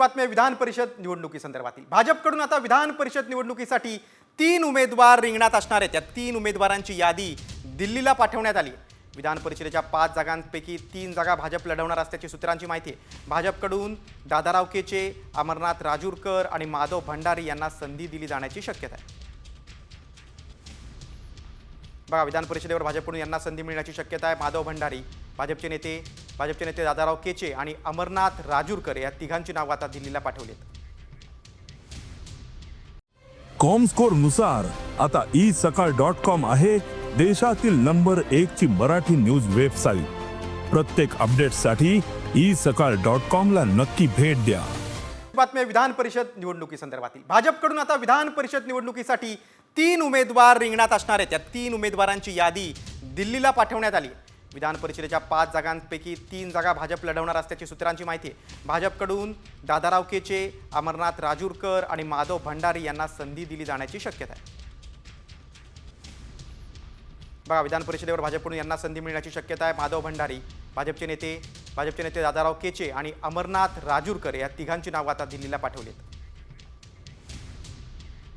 बातम्या विधान परिषद निवडणुकीसंदर्भातील। भाजपकडून आता विधान परिषद निवडणुकीसाठी 3 उमेदवार रिंगणात असणार आहेत। त्या 3 उमेदवारांची यादी दिल्लीला पाठवण्यात आली। विधान परिषदेच्या 5 जागांपैकी 3 जागा भाजप लढवणार असल्याची सूत्रांची माहिती आहे। भाजपकडून दादाराव केचे, अमरनाथ राजूरकर आणि माधव भंडारी यांना संधी दिली जाण्याची शक्यता आहे। बघा, विधान परिषदेवर भाजपकडून यांना संधी मिळण्याची शक्यता आहे। माधव भंडारी, भाजपचे नेते दादाराव केचे आणि अमरनाथ राजूरकर या तिघांची नावे आता दिल्लीला पाठवलीत। कॉमस्कोर नुसार आता isakal.com आहे देशातील नंबर 1 ची मराठी न्यूज वेबसाईट। प्रत्येक अपडेटसाठी isakal.com ला नक्की भेट द्या। बातम्या विधान परिषद निवडणुकीसंदर्भातील। भाजपकडून आता विधान परिषद निवडणुकीसाठी 3 उमेदवार रिंगणात असणार आहेत। त्या 3 उमेदवारांची यादी दिल्लीला पाठवण्यात आली। विधान परिषदेच्या 5 जागांपैकी 3 जागा भाजप लढवणार असल्याची सूत्रांची माहिती आहे। भाजपकडून दादाराव केचे, अमरनाथ राजूरकर आणि माधव भंडारी यांना संधी दिली जाण्याची शक्यता आहे। बघा, विधान परिषदेवर भाजपकडून यांना संधी मिळण्याची शक्यता आहे। माधव भंडारी, भाजपचे नेते दादाराव केचे आणि अमरनाथ राजूरकर या तिघांची नावे आता दिल्लीला पाठवलीत।